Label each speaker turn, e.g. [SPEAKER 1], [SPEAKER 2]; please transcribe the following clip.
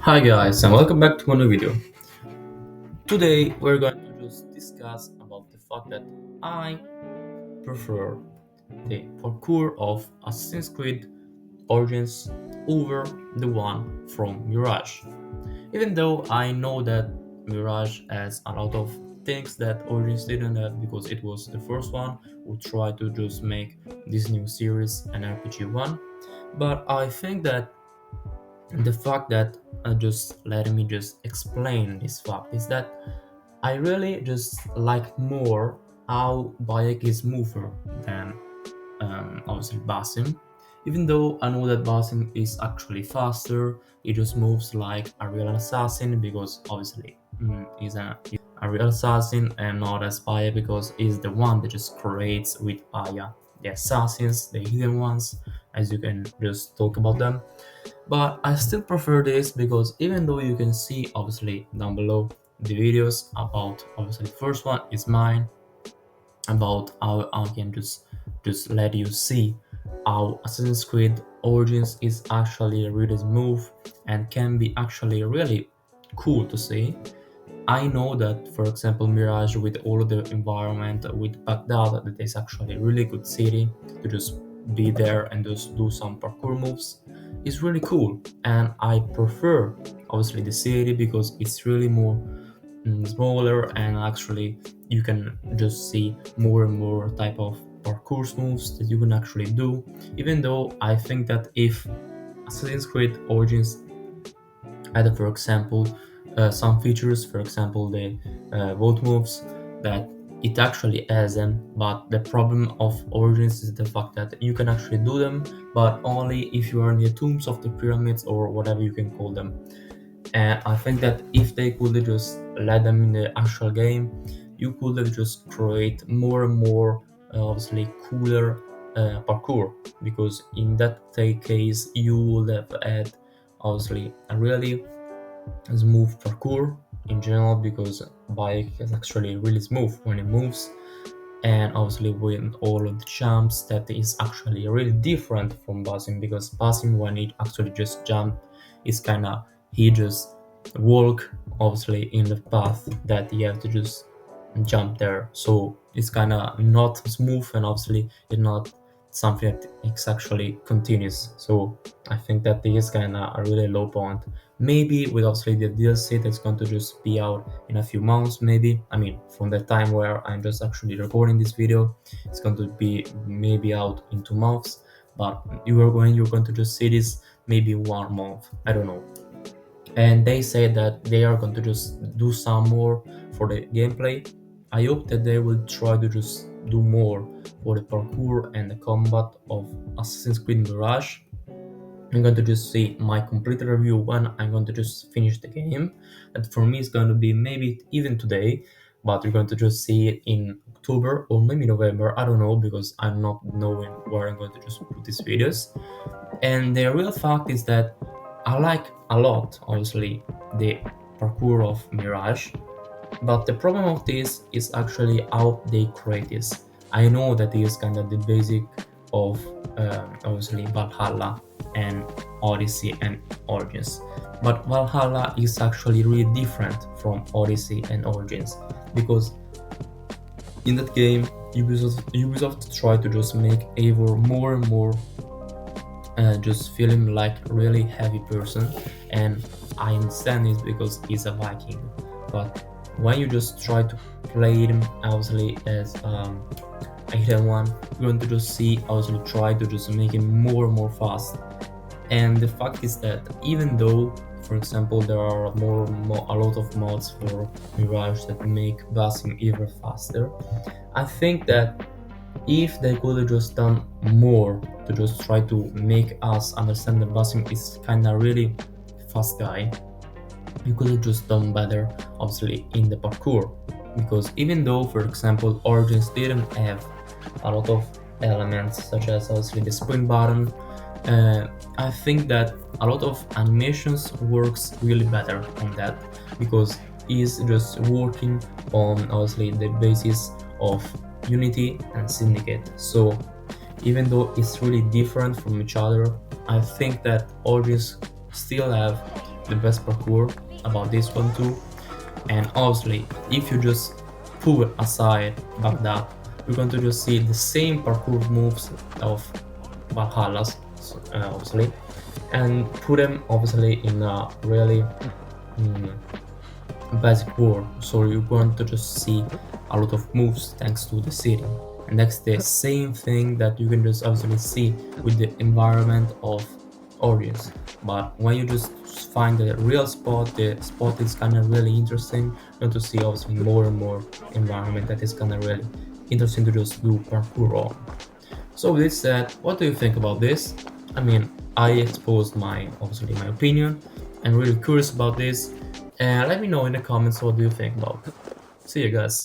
[SPEAKER 1] Hi guys and welcome back to another video. Today we're going to just discuss about the fact that I prefer the parkour of Assassin's Creed Origins over the one from Mirage. Even though I know that Mirage has a lot of things that Origins didn't have because it was the first one who tried to just make this new series an RPG one, but I think that the fact that just let me just explain this fact is that I really just like more how bayek is mover than obviously Basim. Even though I know that Basim is actually faster, he just moves like a real assassin because obviously he's a real assassin and not as Bayek because he's the one that just creates with Aya the assassins, the hidden ones, as you can just talk about them. But I still prefer this because even though you can see obviously down below the videos about obviously the first one is mine about how I can just let you see how Assassin's Creed Origins is actually really smooth and can be actually really cool to see. I know that, for example, Mirage with all of the environment with Baghdad, that is actually a really good city to just be there and just do some parkour moves. It's really cool, and I prefer obviously the city because it's really more smaller and actually you can just see more and more type of parkour moves that you can actually do. Even though I think that if Assassin's Creed Origins had, for example, some features, for example, the vault moves that it actually has them, but the problem of Origins is the fact that you can actually do them, but only if you are in the tombs of the pyramids or whatever you can call them. And I think that if they could just let them in the actual game, you could have just create more and more obviously cooler parkour, because in that case you would have had obviously a really smooth parkour in general, because bike is actually really smooth when it moves, and obviously with all of the jumps that is actually really different from passing, because passing when it actually just jump is kind of he just walk obviously in the path that you have to just jump there, so it's kind of not smooth and obviously it's not something that it's actually continuous. So I think that this is kind of a really low point. Maybe with obviously the DLC that's going to just be out in a few months, maybe, I mean, from the time where I'm just actually recording this video, it's going to be maybe out in 2 months, but you're going to just see this maybe 1 month, I don't know. And they say that they are going to just do some more for the gameplay. I hope that they will try to just do more for the parkour and the combat of Assassin's Creed Mirage. I'm going to just see my complete review when I'm going to just finish the game. And for me, it's going to be maybe even today, but you're going to just see it in October or maybe November. I don't know, because I'm not knowing where I'm going to just put these videos. And the real fact is that I like a lot, obviously, the parkour of Mirage, but the problem of this is actually how they create this. I know that is kind of the basic of obviously Valhalla and Odyssey and Origins, but Valhalla is actually really different from Odyssey and Origins, because in that game Ubisoft try to just make Eivor more and more just feeling like a really heavy person, and I understand this because he's a Viking, but when you just try to play him obviously as a hidden one, you're going to just see obviously try to just make him more and more fast. And the fact is that even though, for example, there are a lot of mods for Mirage that make Basim even faster, I think that if they could have just done more to just try to make us understand that Basim is kind of really fast guy, you could have just done better obviously in the parkour. Because even though, for example, Origins didn't have a lot of elements such as obviously the sprint button, I think that a lot of animations works really better on that, because he's just working on obviously the basis of Unity and Syndicate. So even though it's really different from each other, I think that Origins still have the best parkour about this one too. And obviously, if you just put aside back that, you're going to just see the same parkour moves of Valhalla's, obviously, and put them obviously in a really mm, basic world. So you're going to just see a lot of moves thanks to the city. And that's the same thing that you can just obviously see with the environment of audience. But when you just find the real spot, the spot is kind of really interesting. You're going to see obviously more and more environment that is kind of really interesting to just do parkour on. So with this said, what do you think about this? I mean, I exposed my obviously my opinion. I'm really curious about this. And let me know in the comments what do you think about it. See you guys.